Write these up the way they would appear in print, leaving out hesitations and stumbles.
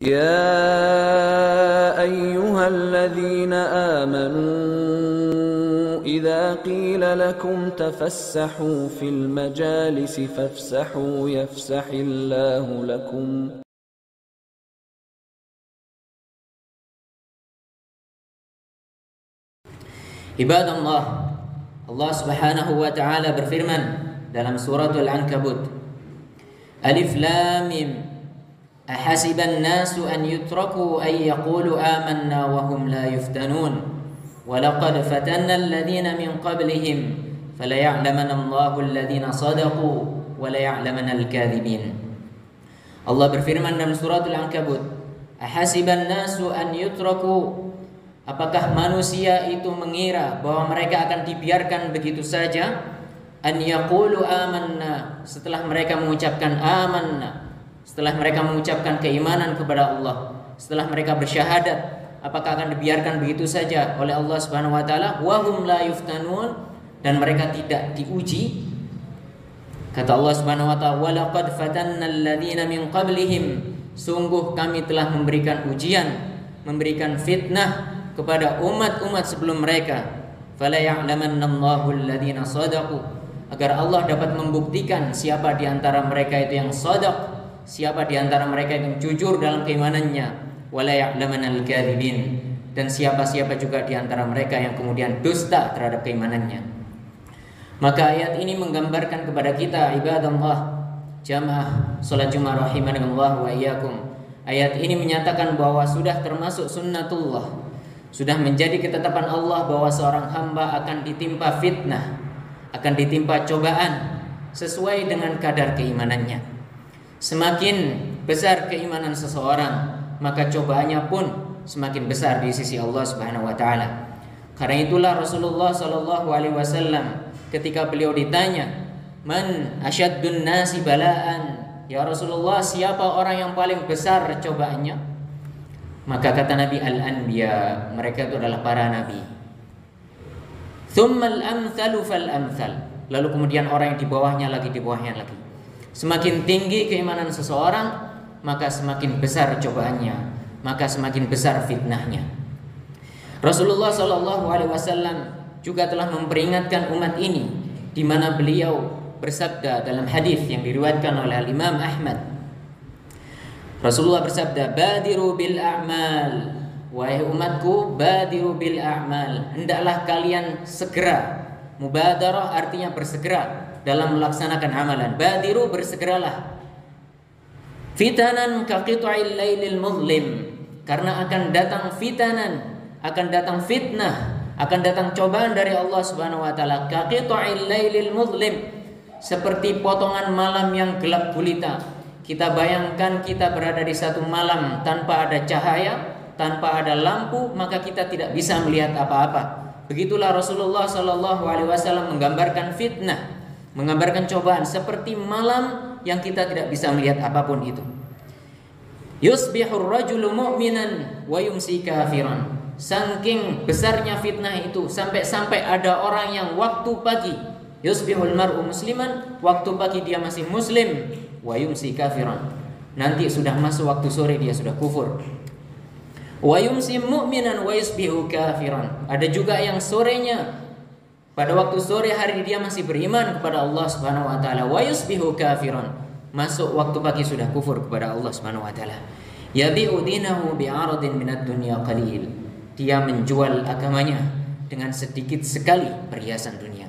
يا أيها الذين آمنوا إذا قيل لكم تفسحوا في المجالس فافسحوا يفسح الله لكم Ibadallah, Allah Subhanahu wa taala berfirman dalam surat Al-Ankabut, Alif Lam Mim, ahasiban nasu an yutraku ay yaqulu amanna wa hum la yuftanun, wa laqad fatanna alladhina min qablihim falaya'lamanna Allahu alladhina sadaqu wa laya'lamanna al-kadhibin. Allah berfirman dalam surat Al-Ankabut, ahasiban nasu an yutraku, apakah manusia itu mengira bahwa mereka akan dibiarkan begitu saja? An yaqulu amanna, setelah mereka mengucapkan amanna, setelah mereka mengucapkan keimanan kepada Allah, setelah mereka bersyahadat, apakah akan dibiarkan begitu saja oleh Allah Subhanahu wa taala? Wa hum la yuftanun, dan mereka tidak diuji. Kata Allah Subhanahu wa taala, wa laqad fatanna alladhina min qablihim, sungguh kami telah memberikan ujian, memberikan fitnah kepada umat-umat sebelum mereka. Fala ya'lamanna Allahu alladhina sadaqu, agar Allah dapat membuktikan siapa di antara mereka itu yang shadaq, siapa di antara mereka yang jujur dalam keimanannya. Wala ya'lamanna al-kadhibin, dan siapa-siapa juga di antara mereka yang kemudian dusta terhadap keimanannya. Maka ayat ini menggambarkan kepada kita, ibadallah, jamaah salat Jumat rahimanallah wa iyyakum. Ayat ini menyatakan bahwa sudah termasuk sunnatullah, sudah menjadi ketetapan Allah bahwa seorang hamba akan ditimpa fitnah, akan ditimpa cobaan sesuai dengan kadar keimanannya. Semakin besar keimanan seseorang, maka cobaannya pun semakin besar di sisi Allah Subhanahu wa taala. Karena itulah Rasulullah sallallahu alaihi wasallam ketika beliau ditanya, "Man asyaddun nasi bala'an?" Ya Rasulullah, siapa orang yang paling besar cobaannya? Maka kata Nabi, al-anbiya, mereka itu adalah para nabi. Thummal amthalu fal amthal, lalu kemudian orang yang di bawahnya lagi, di bawahnya lagi. Semakin tinggi keimanan seseorang, maka semakin besar cobaannya, maka semakin besar fitnahnya. Rasulullah sallallahu alaihi wasallam juga telah memperingatkan umat ini, di mana beliau bersabda dalam hadis yang diriwayatkan oleh Imam Ahmad. Rasulullah bersabda, badiru bil a'mal, wahai umatku, badiru bil a'mal, hendaklah kalian segera. Mubadarah artinya bersegera dalam melaksanakan amalan. Badiru, bersegeralah. Fitanan ka qit'il lailil muzlim, karena akan datang fitanan, akan datang fitnah, akan datang cobaan dari Allah Subhanahu wa taala. Ka qit'il lailil muzlim, seperti potongan malam yang gelap gulita. Kita bayangkan kita berada di satu malam tanpa ada cahaya, tanpa ada lampu, maka kita tidak bisa melihat apa-apa. Begitulah Rasulullah sallallahu alaihi wasallam menggambarkan fitnah, menggambarkan cobaan seperti malam yang kita tidak bisa melihat apapun itu. Yusbihur rajulu mu'minan wa yumsi kafiran. Saking besarnya fitnah itu, sampai ada orang yang waktu pagi, yusbihul mar'u musliman, waktu pagi dia masih muslim, wa yumsi kafiran, nanti sudah masuk waktu sore dia sudah kufur. Wa yumsi mu'minan wa yusbihu kafiran, ada juga yang sorenya, pada waktu sore hari dia masih beriman kepada Allah Subhanahu wa taala, wa yusbihu kafiran, masuk waktu pagi sudah kufur kepada Allah Subhanahu wa taala. Yabi'u dinahu bi'aradin minad dunya qalil, dia menjual agamanya dengan sedikit sekali perhiasan dunia.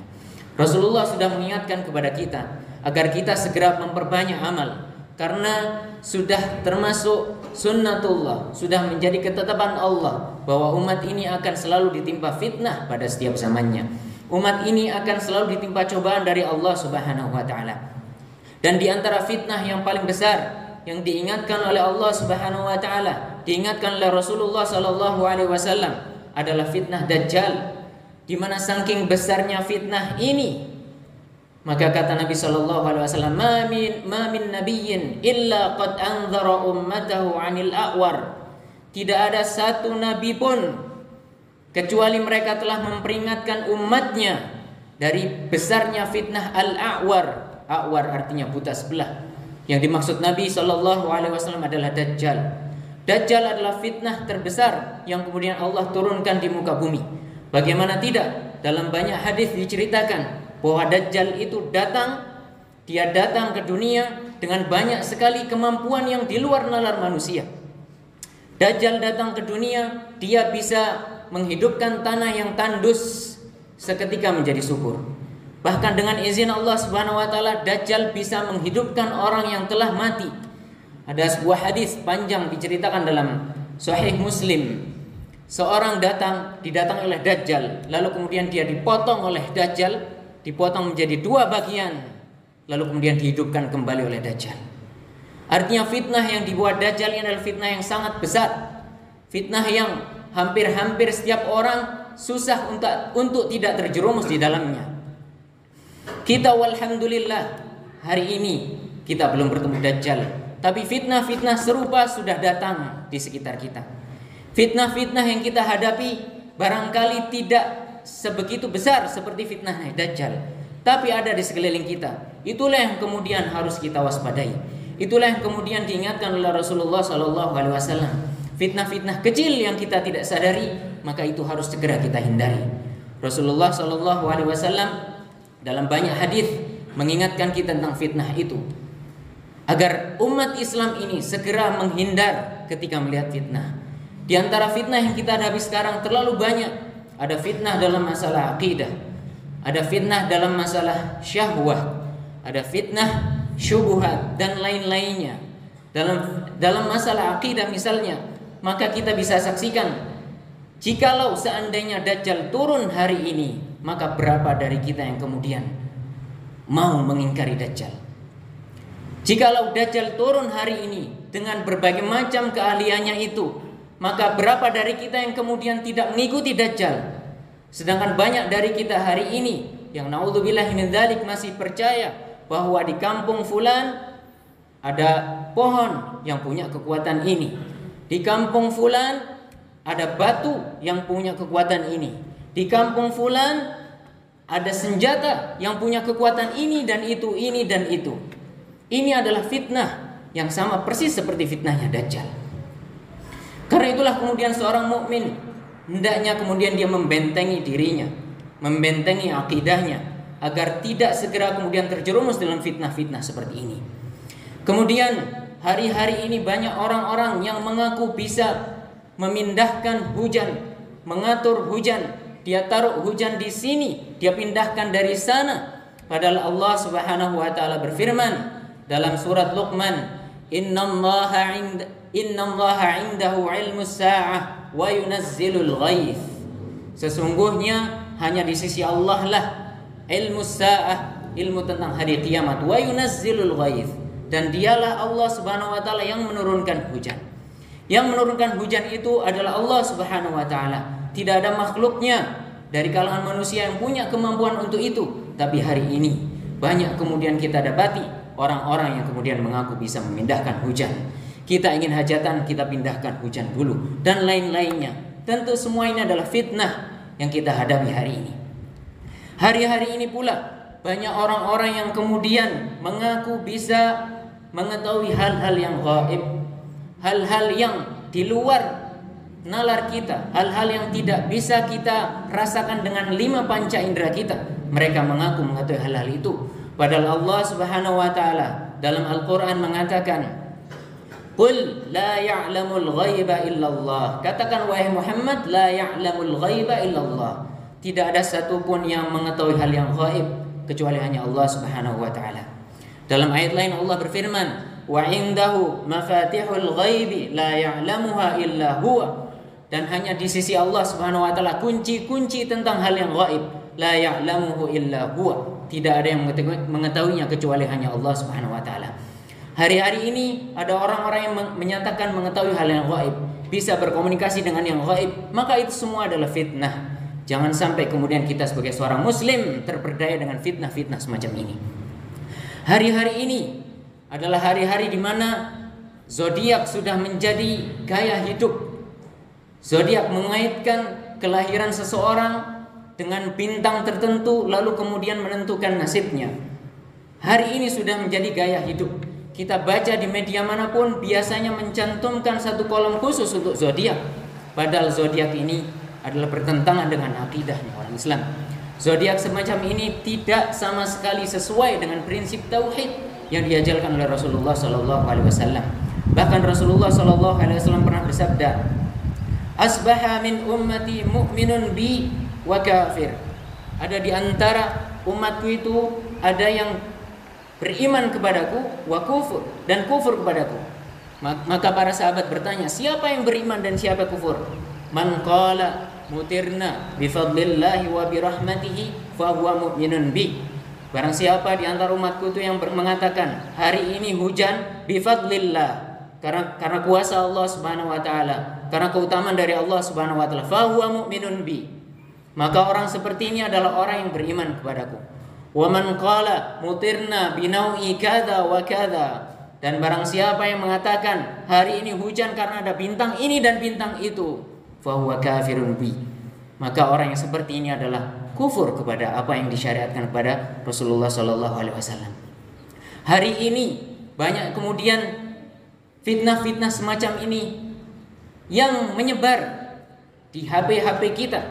Rasulullah sudah mengingatkan kepada kita agar kita segera memperbanyak amal, karena sudah termasuk sunnatullah, sudah menjadi ketetapan Allah bahwa umat ini akan selalu ditimpa fitnah pada setiap zamannya. Umat ini akan selalu ditimpa cobaan dari Allah Subhanahu wa taala. Dan di antara fitnah yang paling besar yang diingatkan oleh Allah Subhanahu wa taala, diingatkan oleh Rasulullah sallallahu alaihi wasallam, adalah fitnah Dajjal, di mana saking besarnya fitnah ini, maka kata Nabi sallallahu alaihi wasallam, ma min nabiyyin illa qad anzara ummatahu 'anil a'war. Tidak ada satu nabi pun kecuali mereka telah memperingatkan umatnya dari besarnya fitnah al-a'war. A'war artinya buta sebelah. Yang dimaksud Nabi sallallahu alaihi wasallam adalah Dajjal. Dajjal adalah fitnah terbesar yang kemudian Allah turunkan di muka bumi. Bagaimana tidak, dalam banyak hadis diceritakan bahwa Dajjal itu dia datang ke dunia dengan banyak sekali kemampuan yang di luar nalar manusia. Dajjal datang ke dunia, dia bisa menghidupkan tanah yang tandus seketika menjadi subur. Bahkan dengan izin Allah Subhanahu wa taala, Dajjal bisa menghidupkan orang yang telah mati. Ada sebuah hadis panjang diceritakan dalam Sahih Muslim. Seorang didatangi oleh Dajjal, lalu kemudian dia dipotong oleh Dajjal, dipotong menjadi 2 bagian, lalu kemudian dihidupkan kembali oleh Dajjal. Artinya fitnah yang dibuat Dajjal ini adalah fitnah yang sangat besar. Fitnah yang hampir-hampir setiap orang susah untuk tidak terjerumus di dalamnya. Kita walhamdulillah hari ini kita belum bertemu Dajjal, tapi fitnah-fitnah serupa sudah datang di sekitar kita. Fitnah-fitnah yang kita hadapi barangkali tidak sebegitu besar seperti fitnah Dajjal, tapi ada di sekeliling kita. Itulah yang kemudian harus kita waspadai. Itulah yang kemudian diingatkan oleh Rasulullah SAW. Fitnah-fitnah kecil yang kita tidak sadari, maka itu harus segera kita hindari. Rasulullah SAW dalam banyak hadis mengingatkan kita tentang fitnah itu, agar umat Islam ini segera menghindar ketika melihat fitnah. Di antara fitnah yang kita hadapi sekarang terlalu banyak. Ada fitnah dalam masalah akidah, ada fitnah dalam masalah syahwat, ada fitnah syubhat dan lain-lainnya. Dalam masalah akidah misalnya, maka kita bisa saksikan, jikalau seandainya Dajjal turun hari ini, maka berapa dari kita yang kemudian mau mengingkari Dajjal? Jikalau Dajjal turun hari ini dengan berbagai macam keahliannya itu, maka berapa dari kita yang kemudian tidak mengikuti Dajjal? Sedangkan banyak dari kita hari ini yang naudzubillahi min dzalik masih percaya bahwa di kampung fulan ada pohon yang punya kekuatan ini, di kampung fulan ada batu yang punya kekuatan ini, di kampung fulan ada senjata yang punya kekuatan ini dan itu, ini dan itu. Ini adalah fitnah yang sama persis seperti fitnahnya Dajjal. Karena itulah kemudian seorang mukmin hendaknya kemudian dia membentengi dirinya, membentengi akidahnya, agar tidak segera kemudian terjerumus dalam fitnah-fitnah seperti ini. Kemudian hari-hari ini banyak orang-orang yang mengaku bisa memindahkan hujan, mengatur hujan. Dia taruh hujan di sini, dia pindahkan dari sana. Padahal Allah Subhanahu wa taala berfirman dalam surat Luqman, Innallaha 'indahu 'ilmus sa'ah wa yunazzilul ghaith. Sesungguhnya hanya di sisi Allah lah ilmus sa'ah, ilmu tentang hari kiamat, wa yunazzilul ghaith, dan dialah Allah Subhanahu wa taala yang menurunkan hujan. Yang menurunkan hujan itu adalah Allah Subhanahu wa taala. Tidak ada makhluknya dari kalangan manusia yang punya kemampuan untuk itu. Tapi hari ini banyak kemudian kita dapati orang-orang yang kemudian mengaku bisa memindahkan hujan. Kita ingin hajatan, kita pindahkan hujan dulu, dan lain-lainnya. Tentu semua ini adalah fitnah yang kita hadapi hari ini. Hari-hari ini pula banyak orang-orang yang kemudian mengaku bisa mengetahui hal-hal yang gaib, hal-hal yang di luar nalar kita, hal-hal yang tidak bisa kita rasakan dengan 5 panca indera kita. Mereka mengaku mengetahui hal-hal itu, padahal Allah Subhanahu wa taala dalam Al-Qur'an mengatakan, Qul la ya'lamul ghaiba illallah. Katakan wahai Muhammad, la ya'lamul ghaiba illallah. Tidak ada satupun yang mengetahui hal yang gaib kecuali hanya Allah Subhanahu wa taala. Dalam ayat lain Allah berfirman, wa indahu mafatihul ghaibi la ya'lamuha illa huwa. Dan hanya di sisi Allah Subhanahu wa taala kunci-kunci tentang hal yang gaib, la ya'lamuhu illa huwa. Tidak ada yang mengetahuinya kecuali hanya Allah Subhanahu wa taala. Hari-hari ini ada orang-orang yang menyatakan mengetahui hal yang gaib, bisa berkomunikasi dengan yang gaib, maka itu semua adalah fitnah. Jangan sampai kemudian kita sebagai seorang muslim terperdaya dengan fitnah-fitnah semacam ini. Hari-hari ini adalah hari-hari di mana zodiak sudah menjadi gaya hidup. Zodiak mengaitkan kelahiran seseorang dengan bintang tertentu, lalu kemudian menentukan nasibnya. Hari ini sudah menjadi gaya hidup. kita baca di media manapun biasanya mencantumkan satu kolom khusus untuk zodiak. Padahal zodiak ini adalah bertentangan dengan akidahnya orang Islam. Zodiak semacam ini tidak sama sekali sesuai dengan prinsip tauhid yang diajarkan oleh Rasulullah sallallahu alaihi wasallam. Bahkan Rasulullah sallallahu alaihi wasallam pernah bersabda, "Asbaha min ummati mu'minun bi wa kafir." Ada di antara umatku itu ada yang beriman kepadaku wa kufur, dan kufur kepadaku. Maka para sahabat bertanya, siapa yang beriman dan siapa kufur? Man qala mutirna bi fadlillahi wa bi rahmatihi fa huwa mu'minun bi. Barang siapa di antara umatku itu yang mengatakan hari ini hujan bi fadlillah, karena kuasa Allah Subhanahu wa taala, karena keutamaan dari Allah Subhanahu wa taala, fa huwa mu'minun bi. Maka orang seperti ini adalah orang yang beriman kepadaku. Wa man qala mutirna binaui kadza wa kadza, dan barang siapa yang mengatakan hari ini hujan karena ada bintang ini dan bintang itu, fa huwa kafirun bi. Maka orang yang seperti ini adalah kufur kepada apa yang disyariatkan kepada Rasulullah sallallahu alaihi wasallam. Hari ini banyak kemudian fitnah-fitnah semacam ini yang menyebar di HP-HP kita,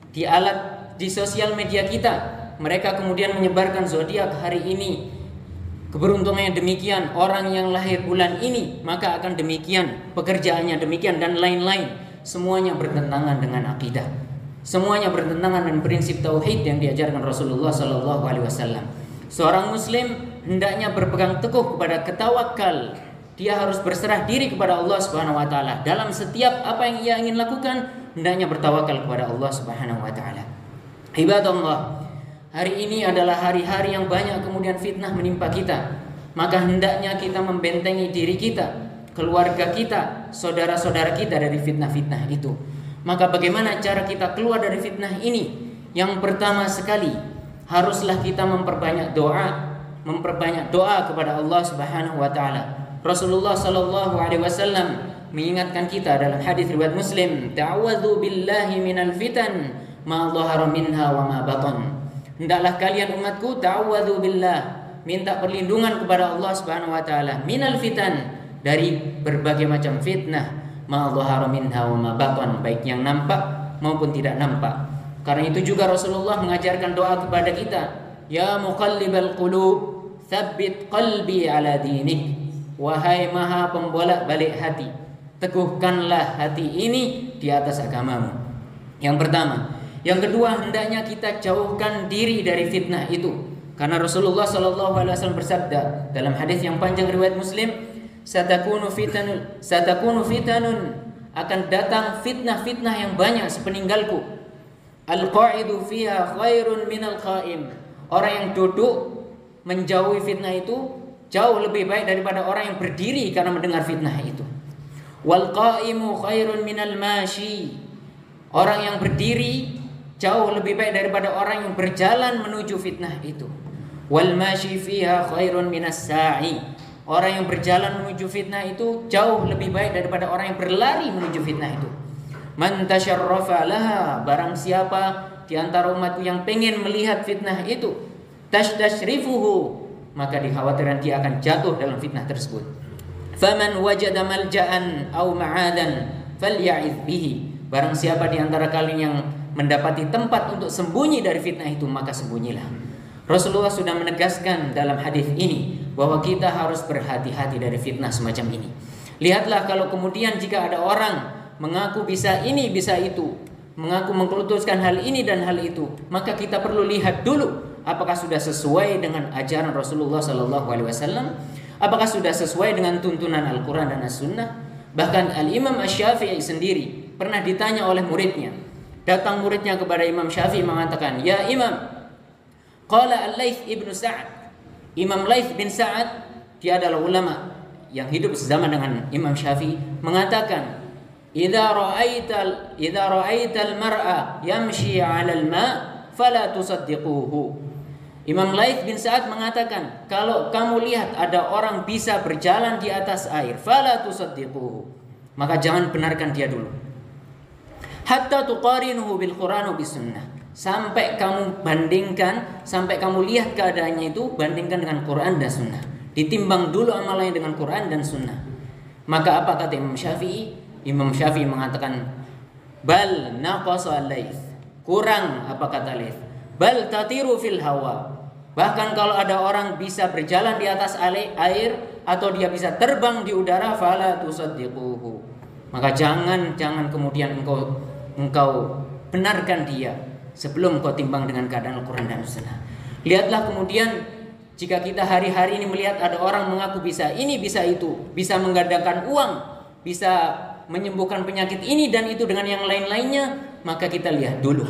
di alat, di sosial media kita. Mereka kemudian menyebarkan zodiak hari ini. Keberuntungannya demikian, orang yang lahir bulan ini maka akan demikian, pekerjaannya demikian, dan lain-lain. Semuanya bertentangan dengan akidah. Semuanya bertentangan dengan prinsip tauhid yang diajarkan Rasulullah sallallahu alaihi wasallam. Seorang muslim hendaknya berpegang teguh kepada ketawakal. Dia harus berserah diri kepada Allah Subhanahu wa taala. Dalam setiap apa yang ia ingin lakukan, hendaknya bertawakal kepada Allah Subhanahu wa taala. Ibadallah, hari ini adalah hari-hari yang banyak kemudian fitnah menimpa kita. Maka hendaknya kita membentengi diri kita, keluarga kita, saudara-saudara kita dari fitnah-fitnah itu. Maka bagaimana cara kita keluar dari fitnah ini? Yang pertama sekali, haruslah kita memperbanyak doa kepada Allah Subhanahu wa taala. Rasulullah sallallahu alaihi wasallam mengingatkan kita dalam hadis riwayat Muslim, "Ta'awwadzu billahi minal fitan ma dhahara minha wa ma batan." Hendaklah kalian umatku ta'awwadzu billah, minta perlindungan kepada Allah Subhanahu wa taala, minal fitan, dari berbagai macam fitnah, ma dhahara minha wa ma batan, baik yang nampak maupun tidak nampak. Karena itu juga Rasulullah mengajarkan doa kepada kita, "Ya muqallibal qulub, tsabbit qalbi ala dinik." Wahai maha pembolak-balik hati, teguhkanlah hati ini di atas agamamu. Yang pertama. Yang kedua, hendaknya kita jauhkan diri dari fitnah itu. Karena Rasulullah sallallahu alaihi wasallam bersabda dalam hadis yang panjang riwayat Muslim, satakunu fitanun, akan datang fitnah-fitnah yang banyak sepeninggalku. Al-qa'idu fiha khairun minal qa'im. Orang yang duduk menjauhi fitnah itu jauh lebih baik daripada orang yang berdiri karena mendengar fitnah itu. Wal qa'imu khairun minal mashi. Orang yang berdiri jauh lebih baik daripada orang yang berjalan menuju fitnah itu. Wal mashi fiha khairun minas sa'i. Orang yang berjalan menuju fitnah itu jauh lebih baik daripada orang yang berlari menuju fitnah itu. Man tasyarrafa laha, barang siapa di antara umatku yang pengen melihat fitnah itu, tashtashrifuhu, maka dikhawatirkan dia akan jatuh dalam fitnah tersebut. Faman wajada malja'an aw ma'adan falya'iz bihi. Barang siapa di antara kalian yang mendapati tempat untuk sembunyi dari fitnah itu, maka sembunyilah. Rasulullah sudah menegaskan dalam hadis ini bahwa kita harus berhati-hati dari fitnah semacam ini. Lihatlah kalau kemudian jika ada orang mengaku bisa ini, bisa itu, mengaku mengkultuskan hal ini dan hal itu, maka kita perlu lihat dulu apakah sudah sesuai dengan ajaran Rasulullah sallallahu alaihi wasallam? Apakah sudah sesuai dengan tuntunan Al-Qur'an dan As-Sunnah? Bahkan Al-Imam Asy-Syafi'i sendiri pernah ditanya oleh muridnya. Datang muridnya kepada Imam Syafi'i mengatakan, "Ya Imam, qala Al-Laits ibn Sa'ad." Imam Laits bin Sa'ad, dia adalah ulama yang hidup sezaman dengan Imam Syafi'i, mengatakan, "Idza ra'aital mar'a yamshi 'alal ma' fala tusaddiquhu." Imam Laits bin Sa'ad mengatakan, kalau kamu lihat ada orang bisa berjalan di atas air, fala tusaddiquhu, maka jangan benarkan dia dulu. Hatta tuqarinuhu bil Qur'an wa bis sunnah, sampai kamu bandingkan, sampai kamu lihat keadaannya itu, bandingkan dengan Quran dan Sunnah. Ditimbang dulu amalannya dengan Quran dan Sunnah. Maka apa kata Imam Syafi'i? Imam Syafi'i mengatakan, bal naqasa al-laith. Kurang apa kata Laith? Bal tatiru fil hawa. Bahkan kalau ada orang bisa berjalan di atas air atau dia bisa terbang di udara, fala tusaddiquhu. Maka jangan kemudian engkau benarkan dia sebelum kau timbang dengan keadaan Al-Quran dan Sunnah. Lihatlah kemudian jika kita hari-hari ini melihat ada orang mengaku bisa ini, bisa itu, bisa menggandakan uang, bisa menyembuhkan penyakit ini dan itu dengan yang lain-lainnya, maka kita lihat dulu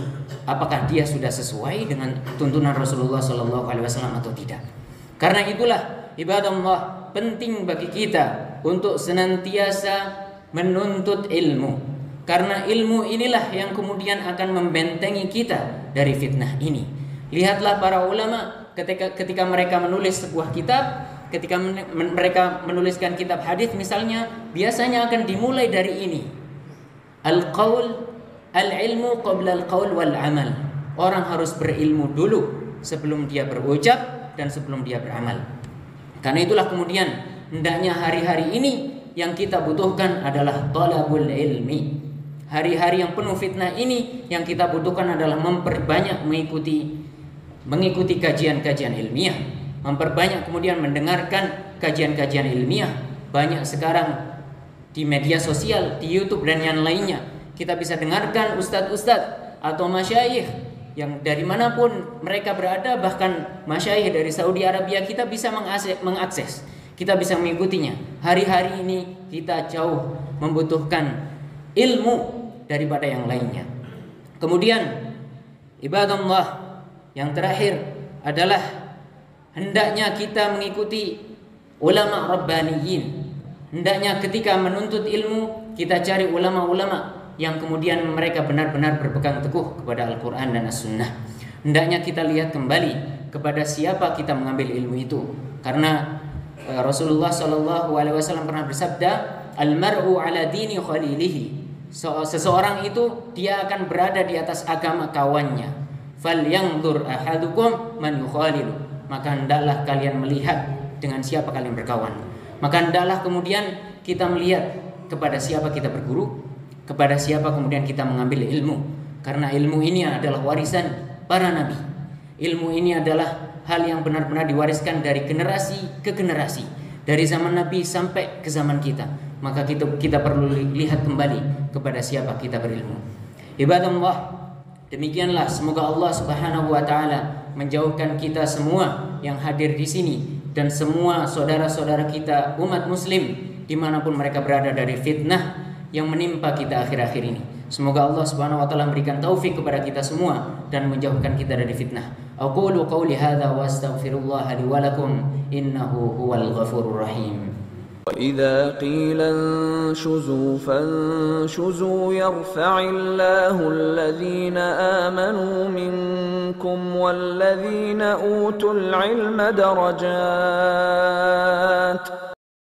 apakah dia sudah sesuai dengan tuntunan Rasulullah SAW atau tidak. Karena itulah ibadallah, penting bagi kita untuk senantiasa menuntut ilmu. Karena ilmu inilah yang kemudian akan membentengi kita dari fitnah ini. Lihatlah para ulama ketika mereka menulis sebuah kitab, ketika mereka menuliskan kitab hadis misalnya, biasanya akan dimulai dari ini. Al-ilmu qabla al-qaul wal amal. Orang harus berilmu dulu sebelum dia berucap dan sebelum dia beramal. Karena itulah kemudian hendaknya hari-hari ini yang kita butuhkan adalah talabul ilmi. Hari-hari yang penuh fitnah ini yang kita butuhkan adalah memperbanyak mengikuti kajian-kajian ilmiah, memperbanyak kemudian mendengarkan kajian-kajian ilmiah. Banyak sekarang di media sosial, di YouTube dan yang lainnya, kita bisa dengarkan ustadz-ustadz atau masyayikh yang dari manapun mereka berada, bahkan masyayikh dari Saudi Arabia, kita bisa mengakses, kita bisa mengikutinya. Hari-hari ini kita jauh membutuhkan ilmu daripada yang lainnya. Kemudian ibadallah, yang terakhir adalah hendaknya kita mengikuti ulama rabbaniyin. Hendaknya ketika menuntut ilmu kita cari ulama-ulama yang kemudian mereka benar-benar berpegang teguh kepada Al-Quran dan As-Sunnah. Hendaknya kita lihat kembali kepada siapa kita mengambil ilmu itu. Karena Rasulullah SAW pernah bersabda, al-mar'u ala dini khalilihi. Seseorang itu dia akan berada di atas agama kawannya. Falyanzur ahadukum man yukhalilu. Maka hendaklah kalian melihat dengan siapa kalian berkawan. Maka hendaklah kemudian kita melihat kepada siapa kita berguru, kepada siapa kemudian kita mengambil ilmu. Karena ilmu ini adalah warisan para nabi. Ilmu ini adalah hal yang benar-benar diwariskan dari generasi ke generasi, dari zaman nabi sampai ke zaman kita. Maka kita perlu lihat kembali kepada siapa kita berilmu. Ibadallah, demikianlah semoga Allah Subhanahu wa taala menjauhkan kita semua yang hadir di sini dan semua saudara-saudara kita umat muslim dimanapun mereka berada dari fitnah yang menimpa kita akhir-akhir ini. Semoga Allah Subhanahu wa taala memberikan taufik kepada kita semua dan menjauhkan kita dari fitnah. Aqulu qawli hadza wa astaghfirullah li wa lakum innahu huwal ghafurur rahim. وَإِذَا قِيلَ انشُزُوا فَانشُزُوا يَرْفَعِ اللَّهُ الَّذِينَ آمَنُوا مِنكُمْ وَالَّذِينَ أُوتُوا الْعِلْمَ دَرَجَاتٍ